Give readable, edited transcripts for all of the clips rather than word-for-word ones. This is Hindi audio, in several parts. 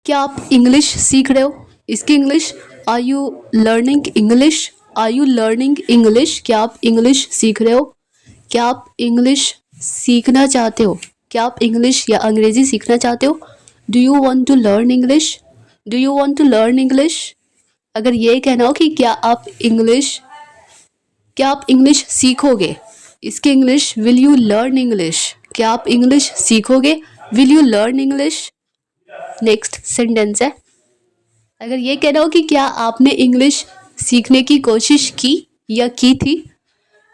क्या आप इंग्लिश सीख रहे हो? इसकी English, are you learning English? Are you learning English? क्या आप इंग्लिश सीख रहे हो? क्या आप इंग्लिश सीखना चाहते हो? क्या आप इंग्लिश या अंग्रेजी सीखना चाहते हो? Do you want to learn English? Do you want to learn English? अगर ये कहना हो कि क्या आप इंग्लिश सीखोगे? इसकी English, will you learn English? क्या आप इंग्लिश सीखोगे? Will you learn English? Next sentence है, अगर ये कहना हो कि क्या आपने इंग्लिश सीखने की कोशिश की या की थी?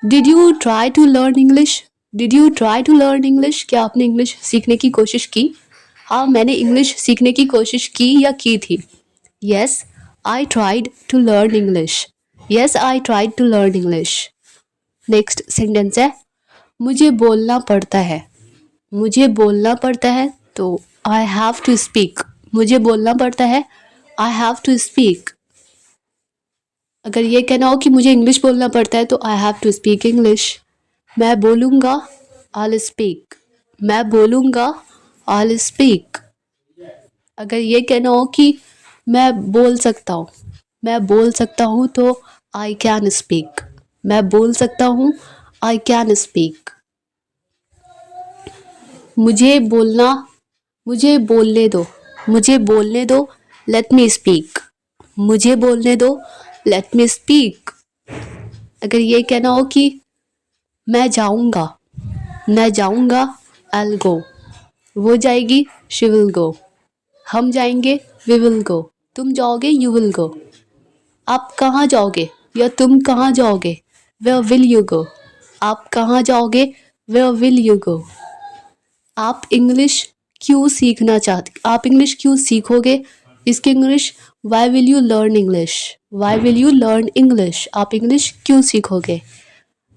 Did you try to learn English? Did you try to learn English? क्या आपने इंग्लिश सीखने की कोशिश की? हाँ, मैंने इंग्लिश सीखने की कोशिश की या की थी। Yes, I tried to learn English. Yes, I tried to learn English. Next sentence है, मुझे बोलना पड़ता है। मुझे बोलना पड़ता है तो आई हैव टू स्पीक। मुझे बोलना पड़ता है, आई हैव टू स्पीक। अगर ये कहना हो कि मुझे इंग्लिश बोलना पड़ता है तो I have to speak English. मैं बोलूँगा, आई विल स्पीक। मैं बोलूँगा, आई विल स्पीक। अगर ये कहना हो कि मैं बोल सकता हूँ, मैं बोल सकता हूँ तो आई कैन स्पीक। मैं बोल सकता हूँ, आई कैन स्पीक। मुझे बोलना, मुझे बोलने दो। मुझे बोलने दो, लेट मी स्पीक। मुझे बोलने दो, लेट मी स्पीक। अगर ये कहना हो कि मैं जाऊँगा, मैं जाऊँगा, आई विल गो। वो जाएगी, शी विल गो। हम जाएंगे, वी विल गो। तुम जाओगे, यू विल गो। आप कहाँ जाओगे या तुम कहाँ जाओगे? Where will you go? आप कहाँ जाओगे? Where will you go? आप इंग्लिश क्यों सीखना चाहते? आप इंग्लिश क्यों सीखोगे? इसकी English, why will you learn English? Why will you learn English? आप इंग्लिश क्यों सीखोगे?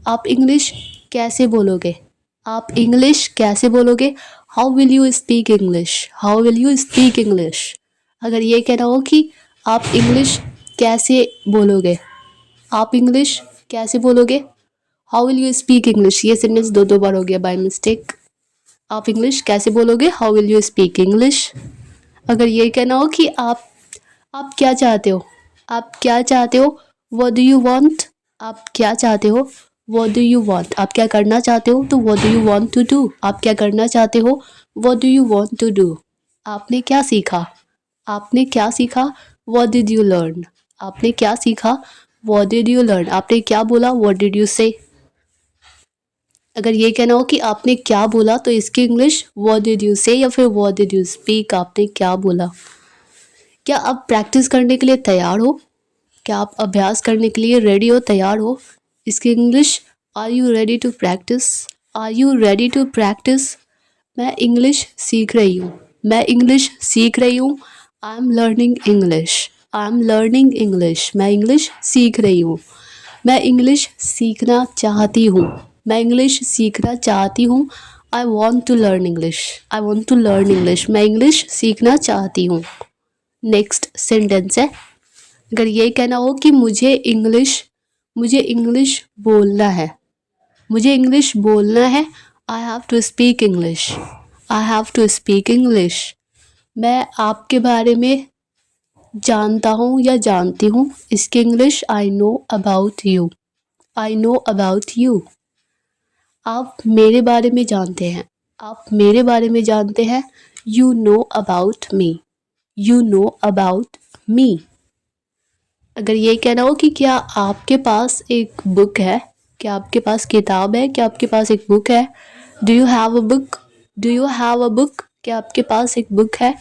आप इंग्लिश कैसे बोलोगे? आप इंग्लिश कैसे बोलोगे? How will you speak English? How will you speak English? अगर ये कहना हो कि आप इंग्लिश कैसे बोलोगे? आप इंग्लिश कैसे बोलोगे? How will you speak English? ये सेंटेंस दो बार हो गया बाय मिस्टेक। आप इंग्लिश कैसे बोलोगे? How will you speak English? अगर ये कहना हो कि आप क्या चाहते हो? आप क्या चाहते हो? What do you want? आप क्या चाहते हो? What do you want? आप क्या करना चाहते हो तो what do you want to do? आप क्या करना चाहते हो? What do you want to do? आपने क्या सीखा? आपने क्या सीखा? What did you learn? आपने क्या सीखा? What did you learn? आपने क्या बोला? व्हाट डिड यू से? अगर ये कहना हो कि आपने क्या बोला तो इसकी इंग्लिश, व्हाट डिड यू से या फिर व्हाट डिड यू स्पीक? आपने क्या बोला? क्या आप प्रैक्टिस करने के लिए तैयार हो? क्या आप अभ्यास करने के लिए रेडी हो, तैयार हो? इसकी English, are you ready to practise? Are you ready to practise? मैं इंग्लिश सीख रही हूँ। मैं इंग्लिश सीख रही हूँ। I am learning English. I am learning English. मैं इंग्लिश सीख रही हूँ। मैं इंग्लिश सीखना चाहती हूँ। मैं इंग्लिश सीखना चाहती हूँ। I want to learn English. I want to learn English. मैं इंग्लिश सीखना चाहती हूँ। नेक्स्ट सेंटेंस है, अगर ये कहना हो कि मुझे इंग्लिश बोलना है। मुझे इंग्लिश बोलना है, I have to speak English. I have to speak English. मैं आपके बारे में जानता हूँ या जानती हूँ। इसकी English, I know about you. I know about you. आप मेरे बारे में जानते हैं। आप मेरे बारे में जानते हैं। You know about me. You know about me. अगर ये कहना हो कि क्या आपके पास एक बुक है? क्या आपके पास किताब है? क्या आपके पास एक बुक है? Do you have a book? Do you have a book? क्या आपके पास एक बुक है?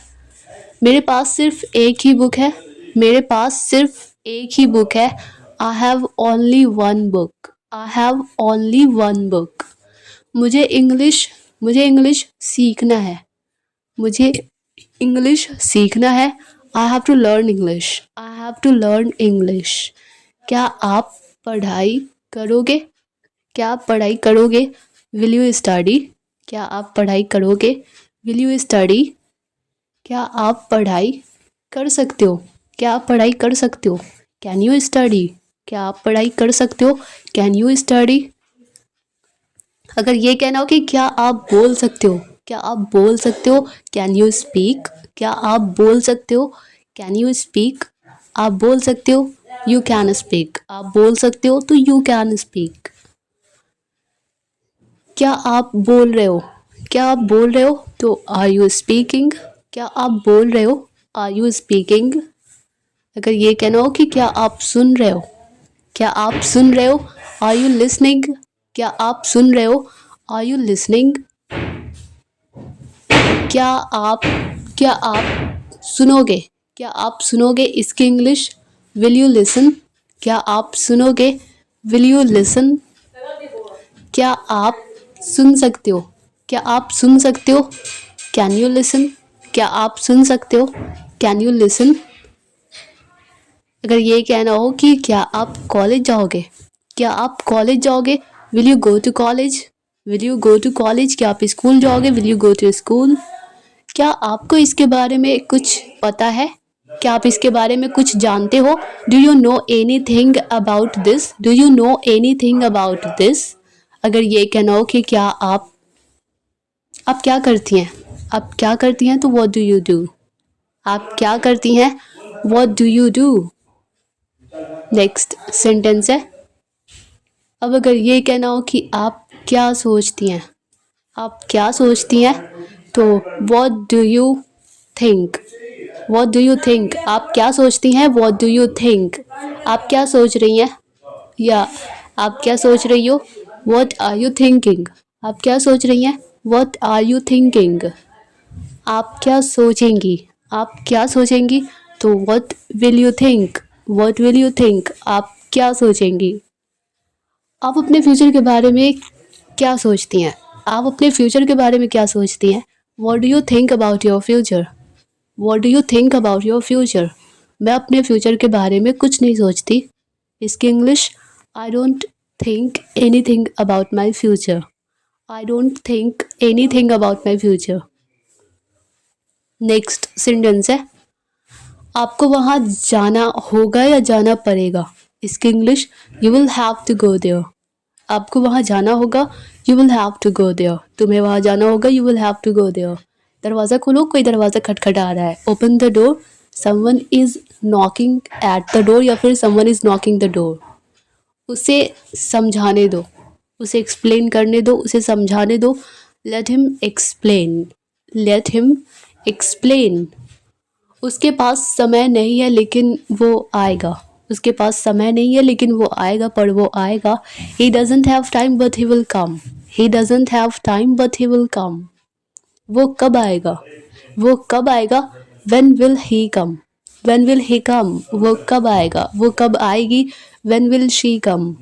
मेरे पास सिर्फ एक ही बुक है। मेरे पास सिर्फ एक ही बुक है। I have only one book. I have only one book. मुझे इंग्लिश सीखना है। मुझे इंग्लिश सीखना है। I have to learn English. I have to learn English. क्या आप पढ़ाई करोगे? क्या आप पढ़ाई करोगे? Will you study? क्या आप पढ़ाई करोगे? Will you study? क्या आप पढ़ाई कर सकते हो? क्या आप पढ़ाई कर सकते हो? Can you study? क्या आप पढ़ाई कर सकते हो? Can you study? अगर ये कहना हो कि क्या आप बोल सकते हो? क्या आप बोल सकते हो? Can you speak? क्या आप बोल सकते हो? Can you speak? आप बोल सकते हो? You can speak. आप बोल सकते हो तो यू कैन स्पीक। क्या आप बोल रहे हो? क्या आप बोल रहे हो तो आर यू स्पीकिंग? क्या आप बोल रहे हो? Are you speaking? अगर ये कहना हो कि क्या आप सुन रहे हो? क्या आप सुन रहे हो? Are you listening? क्या आप सुन रहे हो? Are you listening? क्या आप क्या आप सुनोगे? क्या आप सुनोगे? इसकी इंग्लिश विल यू लिसन? क्या आप सुनोगे? Will you listen? क्या आप सुन सकते हो? क्या आप सुन सकते हो? Can you listen? क्या आप सुन सकते हो? Can you listen? अगर ये कहना हो कि क्या आप कॉलेज जाओगे? क्या आप कॉलेज जाओगे? Will you go to college? Will you go to college? क्या आप स्कूल जाओगे? Will you go to school? क्या आपको इसके बारे में कुछ पता है? क्या आप इसके बारे में कुछ जानते हो? Do you know any thing about this? Do you know any thing about this? अगर ये कहना हो कि क्या आप क्या करती हैं? आप क्या करती हैं तो व्हाट डू यू डू? आप क्या करती हैं? What do you do? Next sentence है, अब अगर ये कहना हो कि आप क्या सोचती हैं? आप क्या सोचती हैं तो what do you think? What do you think? आप क्या सोचती हैं? What do you think? आप क्या सोच रही हैं? या आप क्या सोच रही हो? What are you thinking? आप क्या सोच रही हैं? What are you thinking? आप क्या सोचेंगी? आप क्या सोचेंगी तो what will you think? What will you think? आप क्या सोचेंगी? आप अपने फ्यूचर के बारे में क्या सोचती हैं? आप अपने फ्यूचर के बारे में क्या सोचती हैं? What do you think about your future? What do you think about your future? मैं अपने फ्यूचर के बारे में कुछ नहीं सोचती। इसकी English, I don't think anything about my future. I don't think anything about my future. Next sentence है, आपको वहाँ जाना होगा या जाना पड़ेगा? इसकी English, you will have to go there. आपको वहाँ जाना होगा, you will have to go there. तुम्हें वहाँ जाना होगा, you will have to go there. दरवाज़ा खोलो, कोई दरवाज़ा खटखटा रहा है। Open the door, someone is knocking at the door, या फिर someone is knocking the door. उसे समझाने दो, उसे एक्सप्लेन करने दो, उसे समझाने दो। Let him explain. Let him explain. उसके पास समय नहीं है लेकिन वो आएगा। उसके पास समय नहीं है लेकिन वो आएगा, पर वो आएगा। He doesn't have time but he will come. He doesn't have time but he will come. वो कब आएगा? वो कब आएगा? When will he come? When will he come? वो कब आएगा? वो कब आएगी? When will she come?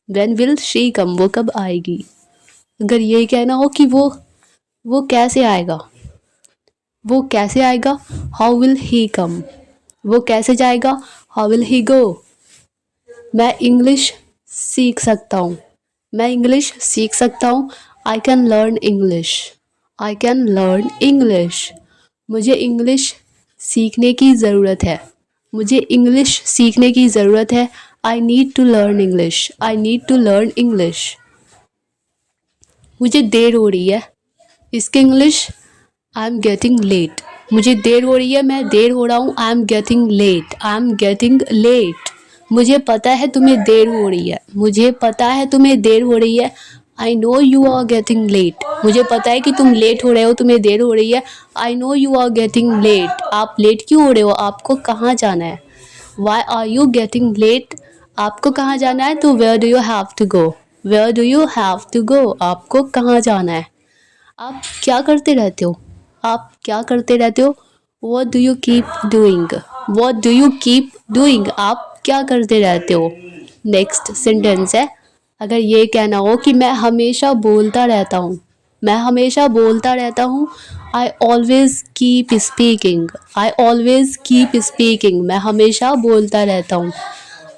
When will she come? वो कब आएगी? अगर ये कहना हो कि वो कैसे आएगा? वो कैसे आएगा? How will he come? वो कैसे जाएगा? हाउ विल ही गो? मैं इंग्लिश सीख सकता हूँ। मैं इंग्लिश सीख सकता हूँ। I can learn English. I can learn English. मुझे इंग्लिश सीखने की ज़रूरत है। मुझे इंग्लिश सीखने की ज़रूरत है। I need to learn English. I need to learn English. मुझे देर हो रही है। इसकी English, I am getting late. मुझे देर हो रही है, मैं देर हो रहा हूँ। I am getting late. I am getting late. मुझे पता है तुम्हें देर हो रही है। मुझे पता है तुम्हें देर हो रही है। I know you are getting late. मुझे पता है कि तुम लेट हो रहे हो, तुम्हें देर हो रही है। I know you are getting late. आप लेट क्यों हो रहे हो? आपको कहाँ जाना है? Why are you getting late? आपको कहाँ जाना है तो where do you have to go? Where do you have to go? आपको कहाँ जाना है? आप क्या करते रहते हो? आप क्या करते रहते हो? What do you keep doing? What do you keep doing? आप क्या करते रहते हो? नेक्स्ट सेंटेंस है, अगर ये कहना हो कि मैं हमेशा बोलता रहता हूँ। मैं हमेशा बोलता रहता हूँ। I always keep speaking. I always keep speaking. मैं हमेशा बोलता रहता हूँ।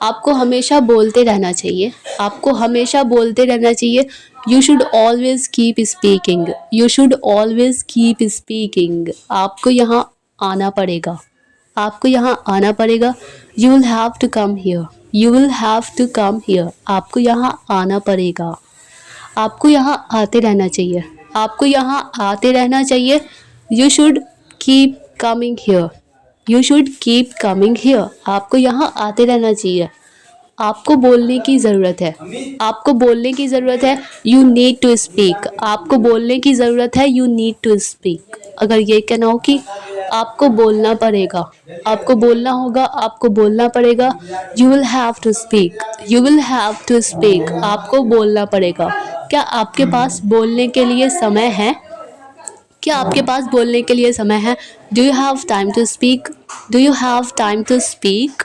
आपको हमेशा बोलते रहना चाहिए। आपको हमेशा बोलते रहना चाहिए। You should always keep speaking. You should always keep speaking. आपको यहाँ आना पड़ेगा। आपको यहाँ आना पड़ेगा। You will have to come here. You will have to come here. आपको यहाँ आना पड़ेगा। आपको यहाँ आते रहना चाहिए। आपको यहाँ आते रहना चाहिए। You should keep coming here. You should keep coming here. आपको यहाँ आते रहना चाहिए। आपको बोलने की ज़रूरत है। आपको बोलने की ज़रूरत है। You need to speak. आपको बोलने की ज़रूरत है। You need to speak. अगर ये कहना हो कि आपको बोलना पड़ेगा, आपको बोलना होगा, आपको बोलना पड़ेगा, you will have to speak. You will have to speak. आपको बोलना पड़ेगा। क्या आपके पास बोलने के लिए समय है? क्या आपके पास बोलने के लिए समय है? Do you have time to speak? Do you have time to speak?